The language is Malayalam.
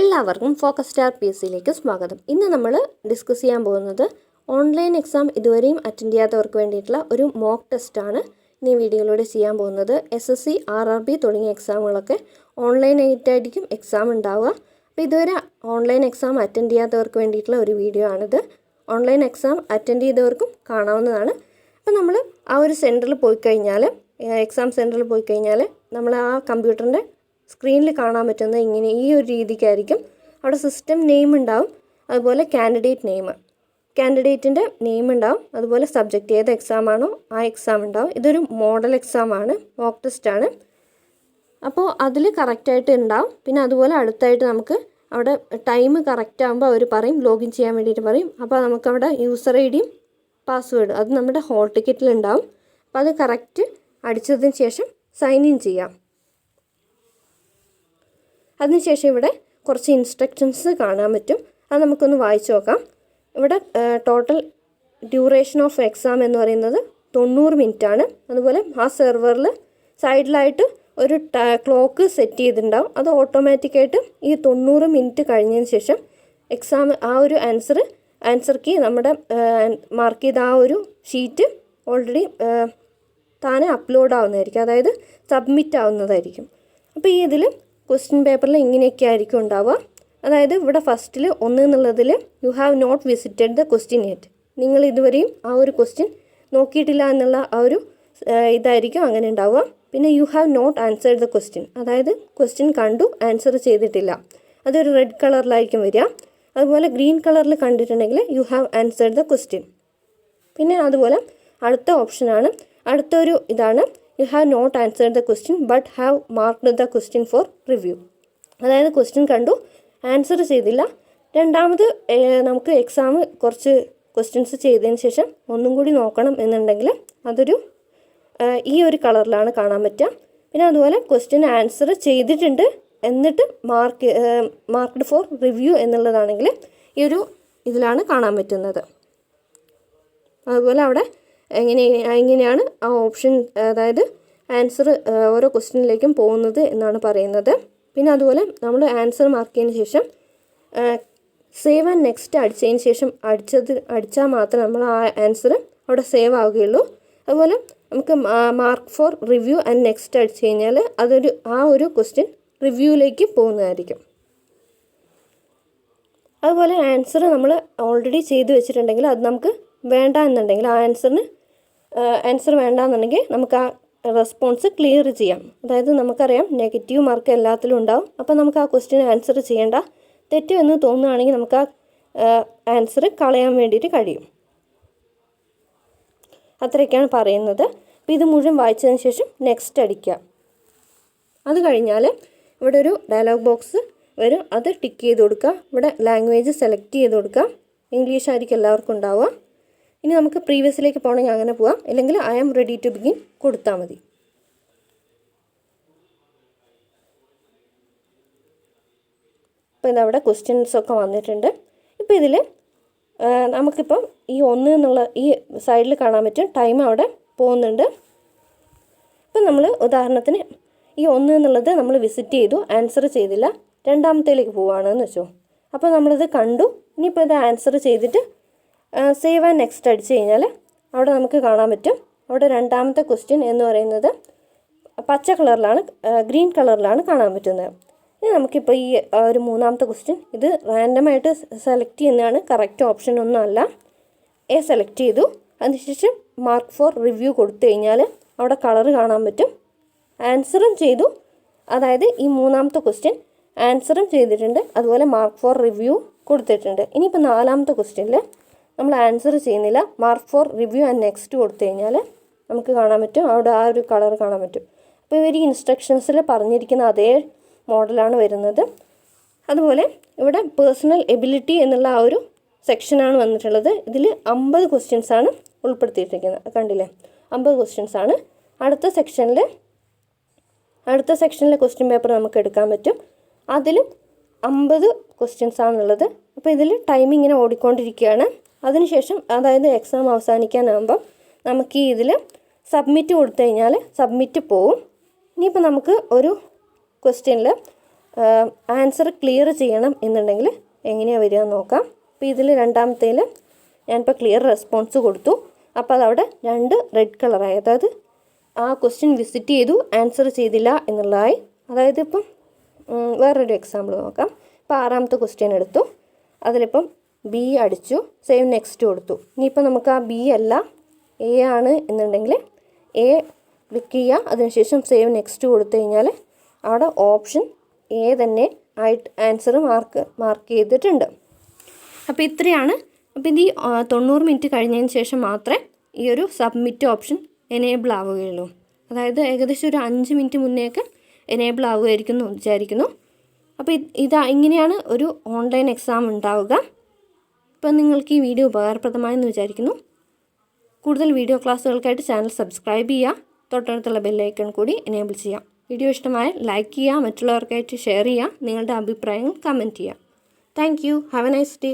എല്ലാവർക്കും ഫോക്കസ് സ്റ്റാർ PSCയിലേക്ക് സ്വാഗതം. ഇന്ന് നമ്മൾ ഡിസ്കസ് ചെയ്യാൻ പോകുന്നത് ഓൺലൈൻ എക്സാം ഇതുവരെയും അറ്റൻഡ് ചെയ്യാത്തവർക്ക് വേണ്ടിയിട്ടുള്ള ഒരു മോക്ക് ടെസ്റ്റാണ് ഈ വീഡിയോയിലൂടെ ചെയ്യാൻ പോകുന്നത്. SSC, RRB തുടങ്ങിയ എക്സാമുകളൊക്കെ ഓൺലൈനായിട്ടായിരിക്കും എക്സാം ഉണ്ടാവുക. അപ്പോൾ ഇതുവരെ ഓൺലൈൻ എക്സാം അറ്റൻഡ് ചെയ്യാത്തവർക്ക് വേണ്ടിയിട്ടുള്ള ഒരു വീഡിയോ ആണിത്. ഓൺലൈൻ എക്സാം അറ്റൻഡ് ചെയ്തവർക്കും കാണാവുന്നതാണ്. അപ്പോൾ നമ്മൾ ആ ഒരു സെൻറ്ററിൽ പോയി കഴിഞ്ഞാൽ, എക്സാം സെൻറ്ററിൽ പോയി കഴിഞ്ഞാൽ നമ്മൾ ആ കമ്പ്യൂട്ടറിൻ്റെ സ്ക്രീനിൽ കാണാൻ പറ്റുന്നത് ഇങ്ങനെ ഈ ഒരു രീതിക്കായിരിക്കും. അവിടെ സിസ്റ്റം നെയിം ഉണ്ടാവും, അതുപോലെ കാൻഡിഡേറ്റിൻ്റെ നെയിം ഉണ്ടാവും, അതുപോലെ സബ്ജക്റ്റ് ഏത് എക്സാമാണോ ആ എക്സാം ഉണ്ടാവും. ഇതൊരു മോഡൽ എക്സാമാണ്, മോക്ക് ടെസ്റ്റാണ്. അപ്പോൾ അതിൽ കറക്റ്റായിട്ട് ഉണ്ടാവും. പിന്നെ അതുപോലെ അടുത്തായിട്ട് നമുക്ക് അവിടെ ടൈം കറക്റ്റ് ആകുമ്പോൾ അവർ പറയും, ലോഗിൻ ചെയ്യാൻ വേണ്ടിയിട്ട് പറയും. അപ്പോൾ നമുക്കവിടെ യൂസർ ID പാസ്വേഡ് അത് നമ്മുടെ ഹോൾ ടിക്കറ്റിൽ ഉണ്ടാവും. അപ്പോൾ അത് കറക്റ്റ് അടിച്ചതിന് ശേഷം സൈൻ ഇൻ ചെയ്യാം. അതിനുശേഷം ഇവിടെ കുറച്ച് ഇൻസ്ട്രക്ഷൻസ് കാണാൻ പറ്റും. അത് നമുക്കൊന്ന് വായിച്ചു നോക്കാം. ഇവിടെ ടോട്ടൽ ഡ്യൂറേഷൻ ഓഫ് എക്സാം എന്ന് പറയുന്നത് 90 മിനിറ്റ് ആണ്. അതുപോലെ ആ സെർവറിൽ സൈഡിലായിട്ട് ഒരു ക്ലോക്ക് സെറ്റ് ചെയ്തിട്ടുണ്ടാവും. അത് ഓട്ടോമാറ്റിക്കായിട്ട് ഈ 90 മിനിറ്റ് കഴിഞ്ഞതിന് ശേഷം എക്സാം ആ ഒരു ആൻസർ കീ നമ്മുടെ മാർക്ക് ചെയ്ത ആ ഒരു ഷീറ്റ് ഓൾറെഡി താനെ അപ്ലോഡ് ആവുന്നതായിരിക്കും, അതായത് സബ്മിറ്റ് ആവുന്നതായിരിക്കും. അപ്പോൾ ഈ ഇതിൽ ക്വസ്റ്റ്യൻ പേപ്പറിൽ ഇങ്ങനെയൊക്കെ ആയിരിക്കും ഉണ്ടാവുക. അതായത് ഇവിടെ ഫസ്റ്റിൽ 1 എന്നുള്ളതിൽ you have not visited the question yet, നിങ്ങൾ ഇതുവരെയും ആ ഒരു ക്വസ്റ്റ്യൻ നോക്കിയിട്ടില്ല എന്നുള്ള ആ ഒരു ഇതായിരിക്കും അങ്ങനെ ഉണ്ടാവുക. പിന്നെ you have not answered the question, അതായത് ക്വസ്റ്റ്യൻ കണ്ടു ആൻസർ ചെയ്തിട്ടില്ല, അതൊരു റെഡ് കളറിലായിരിക്കും വരിക. അതുപോലെ ഗ്രീൻ കളറിൽ കണ്ടിട്ടുണ്ടെങ്കിൽ you have answered the question. പിന്നെ അതുപോലെ അടുത്ത ഓപ്ഷനാണ്, അടുത്തൊരു ഇതാണ് you have not answered the question but have marked the question for review, അതായത് ക്വസ്റ്റ്യൻ കണ്ടു ആൻസർ ചെയ്തില്ല. രണ്ടാമത് നമുക്ക് എക്സാം കുറച്ച് ക്വസ്റ്റ്യൻസ് ചെയ്തതിന് ശേഷം ഒന്നും കൂടി നോക്കണം എന്നുണ്ടെങ്കിൽ അതൊരു ഈ ഒരു കളറിലാണ് കാണാൻ പറ്റുക. പിന്നെ അതുപോലെ ക്വസ്റ്റ്യൻ ആൻസർ ചെയ്തിട്ടുണ്ട് എന്നിട്ട് മാർക്ക്ഡ് ഫോർ റിവ്യൂ എന്നുള്ളതാണെങ്കിൽ ഈ ഒരു ഇതിലാണ് കാണാൻ പറ്റുന്നത്. അതുപോലെ അവിടെ എങ്ങനെയാണ് ആ ഓപ്ഷൻ, അതായത് ആൻസർ ഓരോ ക്വസ്റ്റ്യനിലേക്കും പോകുന്നത് എന്നാണ് പറയുന്നത്. പിന്നെ അതുപോലെ നമ്മൾ ആൻസർ മാർക്ക് ചെയ്തതിന് ശേഷം സേവ് ആൻഡ് നെക്സ്റ്റ് അടിച്ചതിന് ശേഷം അടിച്ചാൽ മാത്രമേ നമ്മൾ ആ ആൻസർ അവിടെ സേവ് ആവുകയുള്ളൂ. അതുപോലെ നമുക്ക് mark four review and next അടിച്ചു കഴിഞ്ഞാൽ ആ ഒരു ക്വസ്റ്റ്യൻ റിവ്യൂവിലേക്ക് പോകുന്നതായിരിക്കും. അതുപോലെ ആൻസർ നമ്മൾ ഓൾറെഡി ചെയ്ത് വെച്ചിട്ടുണ്ടെങ്കിൽ അത് നമുക്ക് വേണ്ട എന്നുണ്ടെങ്കിൽ ആൻസർ വേണ്ട എന്നുണ്ടെങ്കിൽ നമുക്ക് ആ റെസ്പോൺസ് ക്ലിയർ ചെയ്യാം. അതായത് നമുക്കറിയാം നെഗറ്റീവ് മാർക്ക് എല്ലാത്തിലും ഉണ്ടാവും. അപ്പോൾ നമുക്ക് ആ ക്വസ്റ്റ്യൻ ആൻസർ ചെയ്യേണ്ട, തെറ്റ് എന്ന് തോന്നുകയാണെങ്കിൽ നമുക്ക് ആ ആൻസർ കളയാൻ വേണ്ടിയിട്ട് കഴിയും. അത്രയൊക്കെയാണ് പറയുന്നത്. അപ്പോൾ ഇത് മുഴുവൻ വായിച്ചതിന് ശേഷം നെക്സ്റ്റ് അടിക്കുക. അത് കഴിഞ്ഞാൽ ഇവിടെ ഒരു ഡയലോഗ് ബോക്സ് വരും, അത് ടിക്ക് ചെയ്ത് കൊടുക്കുക. ഇവിടെ ലാംഗ്വേജ് സെലക്ട് ചെയ്ത് കൊടുക്കുക. ഇംഗ്ലീഷ് ആയിരിക്കും എല്ലാവർക്കും ഉണ്ടാവുക. ഇനി നമുക്ക് പ്രീവിയസിലേക്ക് പോകണമെങ്കിൽ അങ്ങനെ പോവാം, അല്ലെങ്കിൽ I am ready to begin കൊടുത്താൽ മതി. അപ്പോൾ ഇതവിടെ ക്വസ്റ്റ്യൻസൊക്കെ വന്നിട്ടുണ്ട്. ഇപ്പോൾ ഇതിൽ നമുക്കിപ്പം ഈ 1 എന്നുള്ള ഈ സൈഡിൽ കാണാൻ പറ്റും ടൈം അവിടെ പോകുന്നുണ്ട്. ഇപ്പം നമ്മൾ ഉദാഹരണത്തിന് ഈ 1 എന്നുള്ളത് നമ്മൾ വിസിറ്റ് ചെയ്തു, ആൻസർ ചെയ്തില്ല, രണ്ടാമത്തേലേക്ക് പോവുകയാണെന്ന് വെച്ചോ. അപ്പോൾ നമ്മളിത് കണ്ടു, ഇനിയിപ്പോൾ ഇത് ആൻസർ ചെയ്തിട്ട് സേവ് ആൻഡ് നെക്സ്റ്റ് അടിച്ചു കഴിഞ്ഞാൽ അവിടെ നമുക്ക് കാണാൻ പറ്റും. അവിടെ രണ്ടാമത്തെ ക്വസ്റ്റ്യൻ എന്ന് പറയുന്നത് പച്ച കളറിലാണ്, ഗ്രീൻ കളറിലാണ് കാണാൻ പറ്റുന്നത്. ഇനി നമുക്കിപ്പോൾ ഈ ഒരു മൂന്നാമത്തെ ക്വസ്റ്റ്യൻ ഇത് റാൻഡമായിട്ട് സെലക്ട് ചെയ്യുന്നതാണ്, കറക്റ്റ് ഓപ്ഷൻ ഒന്നും അല്ല. സെലക്ട് ചെയ്തു, അതിനുശേഷം മാർക്ക് ഫോർ റിവ്യൂ കൊടുത്തു കഴിഞ്ഞാൽ അവിടെ കളർ കാണാൻ പറ്റും. ആൻസറും ചെയ്തു, അതായത് ഈ മൂന്നാമത്തെ ക്വസ്റ്റ്യൻ ആൻസറും ചെയ്തിട്ടുണ്ട്, അതുപോലെ മാർക്ക് ഫോർ റിവ്യൂ കൊടുത്തിട്ടുണ്ട്. ഇനിയിപ്പോൾ നാലാമത്തെ ക്വസ്റ്റ്യനിൽ നമ്മൾ ആൻസർ ചെയ്യുന്നില്ല, mark four review and next കൊടുത്തു കഴിഞ്ഞാൽ നമുക്ക് കാണാൻ പറ്റും, അവിടെ ആ ഒരു കളർ കാണാൻ പറ്റും. അപ്പോൾ ഇവർ ഇൻസ്ട്രക്ഷൻസിൽ പറഞ്ഞിരിക്കുന്ന അതേ മോഡലാണ് വരുന്നത്. അതുപോലെ ഇവിടെ പേഴ്സണൽ എബിലിറ്റി എന്നുള്ള ആ ഒരു സെക്ഷനാണ് വന്നിട്ടുള്ളത്. ഇതിൽ 50 ക്വസ്റ്റ്യൻസാണ് ഉൾപ്പെടുത്തിയിട്ടിരിക്കുന്നത്, കണ്ടില്ലേ, 50 ക്വസ്റ്റ്യൻസാണ്. അടുത്ത സെക്ഷനിലെ ക്വസ്റ്റ്യൻ പേപ്പർ നമുക്ക് എടുക്കാൻ പറ്റും. അതിലും 50 ക്വസ്റ്റ്യൻസാണുള്ളത്. അപ്പോൾ ഇതിൽ ടൈം ഇങ്ങനെ ഓടിക്കൊണ്ടിരിക്കുകയാണ്. അതിനുശേഷം അതായത് എക്സാം അവസാനിക്കാനാകുമ്പം നമുക്ക് ഈ ഇതിൽ സബ്മിറ്റ് കൊടുത്തു കഴിഞ്ഞാൽ സബ്മിറ്റ് പോവും. ഇനിയിപ്പോൾ നമുക്ക് ഒരു ക്വസ്റ്റ്യനിൽ ആൻസർ ക്ലിയർ ചെയ്യണം എന്നുണ്ടെങ്കിൽ എങ്ങനെയാണ് വരിക എന്ന് നോക്കാം. അപ്പോൾ ഇതിൽ രണ്ടാമത്തേൽ ഞാനിപ്പോൾ ക്ലിയർ റെസ്പോൺസ് കൊടുത്തു. അപ്പോൾ അതവിടെ 2 റെഡ് കളറായി. അതായത് ആ ക്വസ്റ്റ്യൻ വിസിറ്റ് ചെയ്തു, ആൻസർ ചെയ്തില്ല എന്നുള്ളതായി. അതായത് ഇപ്പം വേറൊരു എക്സാമ്പിൾ നോക്കാം. ഇപ്പോൾ 6ാമത്തെ ക്വസ്റ്റ്യൻ എടുത്തു. അതിലിപ്പം ബി അടിച്ചു, സേവ് നെക്സ്റ്റ് കൊടുത്തു. ഇനിയിപ്പോൾ നമുക്ക് ആ ബി അല്ല എ ആണ് എന്നുണ്ടെങ്കിൽ എ ക്ലിക്ക് ചെയ്യുക. അതിനുശേഷം സേവ് നെക്സ്റ്റ് കൊടുത്തു കഴിഞ്ഞാൽ അവിടെ ഓപ്ഷൻ എ തന്നെ ആയിട്ട് ആൻസർ മാർക്ക് ചെയ്തിട്ടുണ്ട്. അപ്പോൾ ഇത്രയാണ്. അപ്പോൾ ഇത് 90 മിനിറ്റ് കഴിഞ്ഞതിന് ശേഷം മാത്രമേ ഈ ഒരു സബ്മിറ്റ് ഓപ്ഷൻ എനേബിൾ ആവുകയുള്ളൂ. അതായത് ഏകദേശം ഒരു 5 മിനിറ്റ് മുന്നേയൊക്കെ എനേബിൾ ആവുകയായിരിക്കും എന്ന് വിചാരിക്കുന്നു. അപ്പോൾ ഇങ്ങനെയാണ് ഒരു ഓൺലൈൻ എക്സാം ഉണ്ടാവുക. ഇപ്പം നിങ്ങൾക്ക് ഈ വീഡിയോ ഉപകാരപ്രദമായെന്ന് വിചാരിക്കുന്നു. കൂടുതൽ വീഡിയോ ക്ലാസ്സുകൾക്കായിട്ട് ചാനൽ സബ്സ്ക്രൈബ് ചെയ്യുക. തൊട്ടടുത്തുള്ള ബെല്ലൈക്കൺ കൂടി എനേബിൾ ചെയ്യാം. വീഡിയോ ഇഷ്ടമായാൽ ലൈക്ക് ചെയ്യുക, മറ്റുള്ളവർക്കായിട്ട് ഷെയർ ചെയ്യുക, നിങ്ങളുടെ അഭിപ്രായങ്ങൾ കമൻറ്റ് ചെയ്യുക. Thank you. Have A nice day.